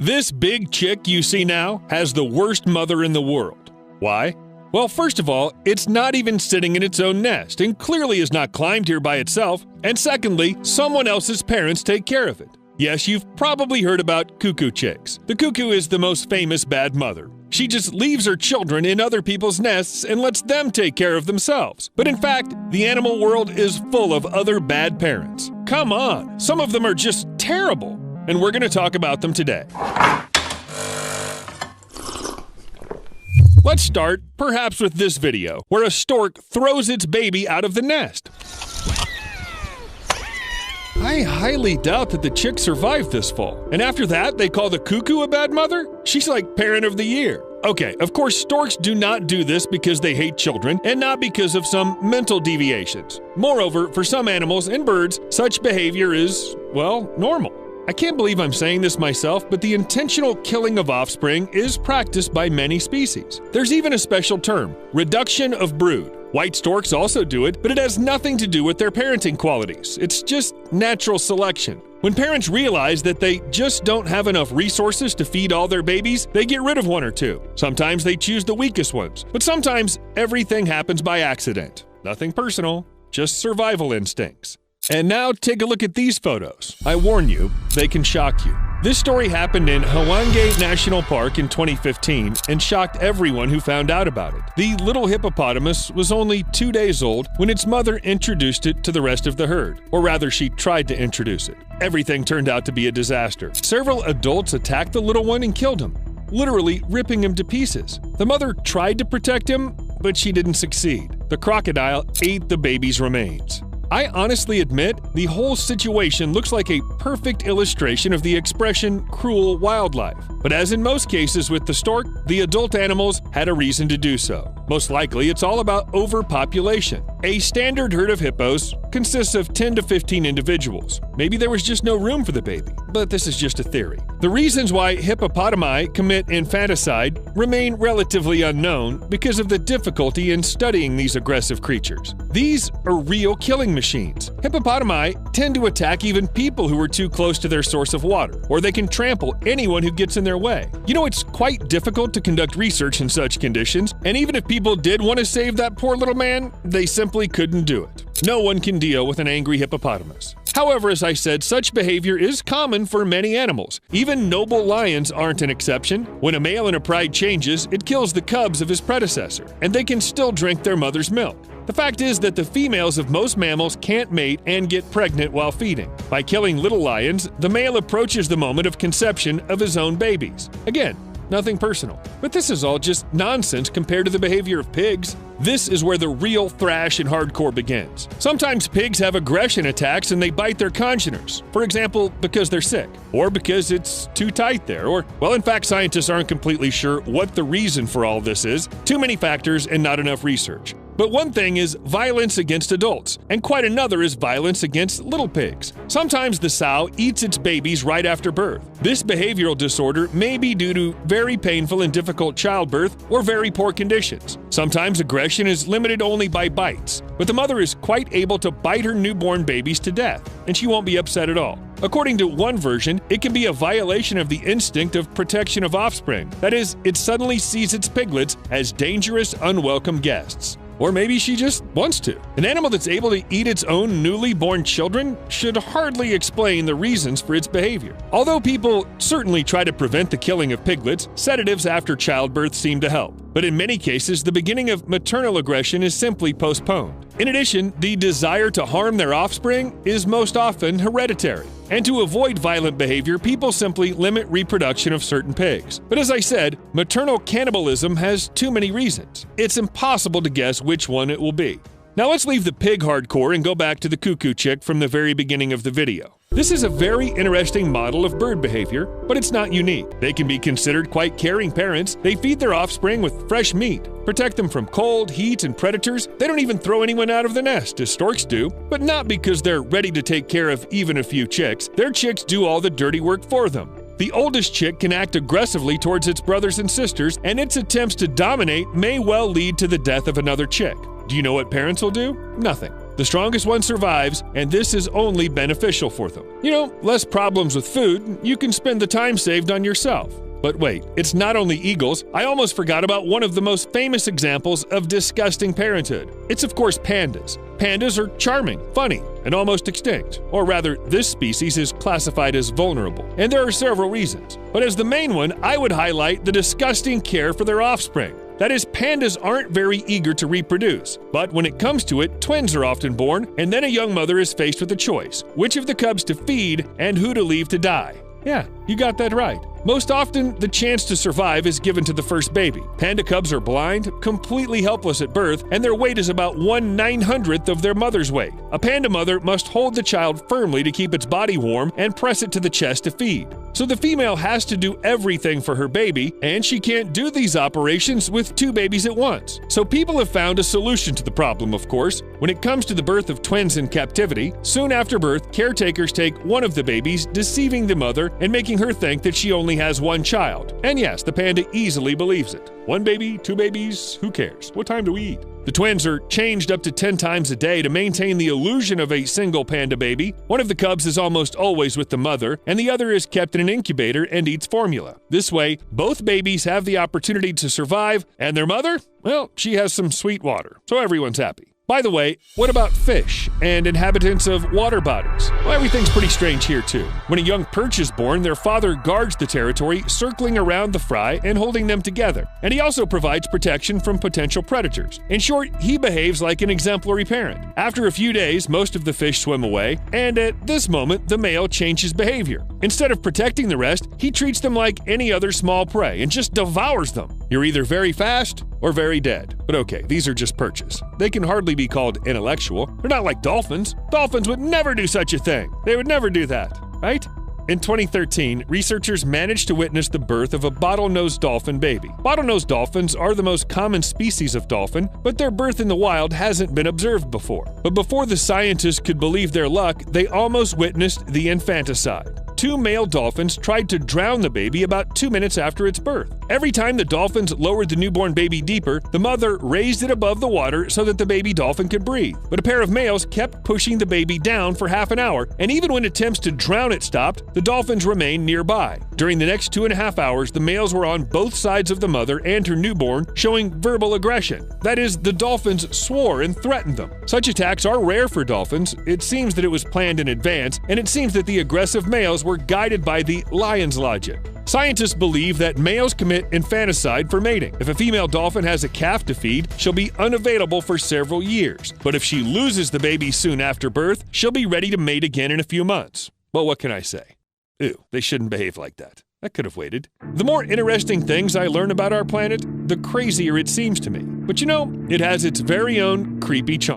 This big chick you see now has the worst mother in the world. Why? Well, first of all, it's not even sitting in its own nest and clearly has not climbed here by itself. And secondly, someone else's parents take care of it. Yes, you've probably heard about cuckoo chicks. The cuckoo is the most famous bad mother. She just leaves her children in other people's nests and lets them take care of themselves. But in fact, the animal world is full of other bad parents. Come on, some of them are just terrible. And we're going to talk about them today. Let's start, perhaps with this video, where a stork throws its baby out of the nest. I highly doubt that the chick survived this fall. And after that, they call the cuckoo a bad mother? She's like parent of the year. Okay, of course, storks do not do this because they hate children and not because of some mental deviations. Moreover, for some animals and birds, such behavior is, well, normal. I can't believe I'm saying this myself, but the intentional killing of offspring is practiced by many species. There's even a special term, reduction of brood. White storks also do it, but it has nothing to do with their parenting qualities. It's just natural selection. When parents realize that they just don't have enough resources to feed all their babies, they get rid of one or two. Sometimes they choose the weakest ones, but sometimes everything happens by accident. Nothing personal, just survival instincts. And now take a look at these photos. I warn you, they can shock you. This story happened in Hwange National Park in 2015 and shocked everyone who found out about it. The little hippopotamus was only 2 days old when its mother introduced it to the rest of the herd. Or rather, she tried to introduce it. Everything turned out to be a disaster. Several adults attacked the little one and killed him, literally ripping him to pieces. The mother tried to protect him, but she didn't succeed. The crocodile ate the baby's remains. I honestly admit, the whole situation looks like a perfect illustration of the expression cruel wildlife. But as in most cases with the stork, the adult animals had a reason to do so. Most likely, it's all about overpopulation. A standard herd of hippos consists of 10 to 15 individuals. Maybe there was just no room for the baby, but this is just a theory. The reasons why hippopotami commit infanticide remain relatively unknown because of the difficulty in studying these aggressive creatures. These are real killing machines. Hippopotami tend to attack even people who are too close to their source of water, or they can trample anyone who gets in their way. You know, it's quite difficult to conduct research in such conditions, and even if people did want to save that poor little man, they simply couldn't do it. No one can deal with an angry hippopotamus. However, as I said, such behavior is common for many animals. Even noble lions aren't an exception. When a male in a pride changes, it kills the cubs of his predecessor, and they can still drink their mother's milk. The fact is that the females of most mammals can't mate and get pregnant while feeding. By killing little lions, the male approaches the moment of conception of his own babies. Again, nothing personal. But this is all just nonsense compared to the behavior of pigs. This is where the real thrash and hardcore begins. Sometimes pigs have aggression attacks and they bite their congeners. For example, because they're sick, or because it's too tight there, or, well, in fact, scientists aren't completely sure what the reason for all this is. Too many factors and not enough research. But one thing is violence against adults, and quite another is violence against little pigs. Sometimes the sow eats its babies right after birth. This behavioral disorder may be due to very painful and difficult childbirth or very poor conditions. Sometimes aggression is limited only by bites, but the mother is quite able to bite her newborn babies to death, and she won't be upset at all. According to one version, it can be a violation of the instinct of protection of offspring. That is, it suddenly sees its piglets as dangerous, unwelcome guests. Or maybe she just wants to. An animal that's able to eat its own newly born children should hardly explain the reasons for its behavior. Although people certainly try to prevent the killing of piglets, sedatives after childbirth seem to help. But in many cases, the beginning of maternal aggression is simply postponed. In addition, the desire to harm their offspring is most often hereditary. And to avoid violent behavior, people simply limit reproduction of certain pigs. But as I said, maternal cannibalism has too many reasons. It's impossible to guess which one it will be. Now let's leave the pig hardcore and go back to the cuckoo chick from the very beginning of the video. This is a very interesting model of bird behavior, but it's not unique. They can be considered quite caring parents. They feed their offspring with fresh meat, protect them from cold, heat, and predators. They don't even throw anyone out of the nest, as storks do, but not because they're ready to take care of even a few chicks. Their chicks do all the dirty work for them. The oldest chick can act aggressively towards its brothers and sisters, and its attempts to dominate may well lead to the death of another chick. Do you know what parents will do? Nothing. The strongest one survives, and this is only beneficial for them. Less problems with food, you can spend the time saved on yourself. But wait, it's not only eagles. I almost forgot about one of the most famous examples of disgusting parenthood. It's of course pandas. Pandas are charming, funny, and almost extinct. Or rather, this species is classified as vulnerable. And there are several reasons. But as the main one, I would highlight the disgusting care for their offspring. That is, pandas aren't very eager to reproduce. But when it comes to it, twins are often born, and then a young mother is faced with a choice: which of the cubs to feed and who to leave to die. Yeah, you got that right. Most often, the chance to survive is given to the first baby. Panda cubs are blind, completely helpless at birth, and their weight is about 1/900th of their mother's weight. A panda mother must hold the child firmly to keep its body warm and press it to the chest to feed. So the female has to do everything for her baby, and she can't do these operations with two babies at once. So people have found a solution to the problem, of course. When it comes to the birth of twins in captivity, soon after birth, caretakers take one of the babies, deceiving the mother and making her think that she only has one child. And yes, the panda easily believes it. One baby, two babies, who cares? What time do we eat? The twins are changed up to 10 times a day to maintain the illusion of a single panda baby. One of the cubs is almost always with the mother, and the other is kept in an incubator and eats formula. This way, both babies have the opportunity to survive, and their mother, well, she has some sweet water, so everyone's happy. By the way, what about fish and inhabitants of water bodies? Well, everything's pretty strange here too. When a young perch is born, their father guards the territory, circling around the fry and holding them together. And he also provides protection from potential predators. In short, he behaves like an exemplary parent. After a few days, most of the fish swim away, and at this moment, the male changes behavior. Instead of protecting the rest, he treats them like any other small prey and just devours them. You're either very fast or very dead. But okay, these are just perches. They can hardly be called intellectual. They're not like dolphins. Dolphins would never do such a thing. They would never do that, right? In 2013, researchers managed to witness the birth of a bottlenose dolphin baby. Bottlenose dolphins are the most common species of dolphin, but their birth in the wild hasn't been observed before. But before the scientists could believe their luck, they almost witnessed the infanticide. Two male dolphins tried to drown the baby about 2 minutes after its birth. Every time the dolphins lowered the newborn baby deeper, the mother raised it above the water so that the baby dolphin could breathe. But a pair of males kept pushing the baby down for half an hour, and even when attempts to drown it stopped, the dolphins remained nearby. During the next 2.5 hours, the males were on both sides of the mother and her newborn, showing verbal aggression. That is, the dolphins swore and threatened them. Such attacks are rare for dolphins. It seems that it was planned in advance, and it seems that the aggressive males were guided by the lion's logic. Scientists believe that males commit infanticide for mating. If a female dolphin has a calf to feed, she'll be unavailable for several years. But if she loses the baby soon after birth, she'll be ready to mate again in a few months. Well, what can I say? Ew, they shouldn't behave like that. I could have waited. The more interesting things I learn about our planet, the crazier it seems to me. But it has its very own creepy charm.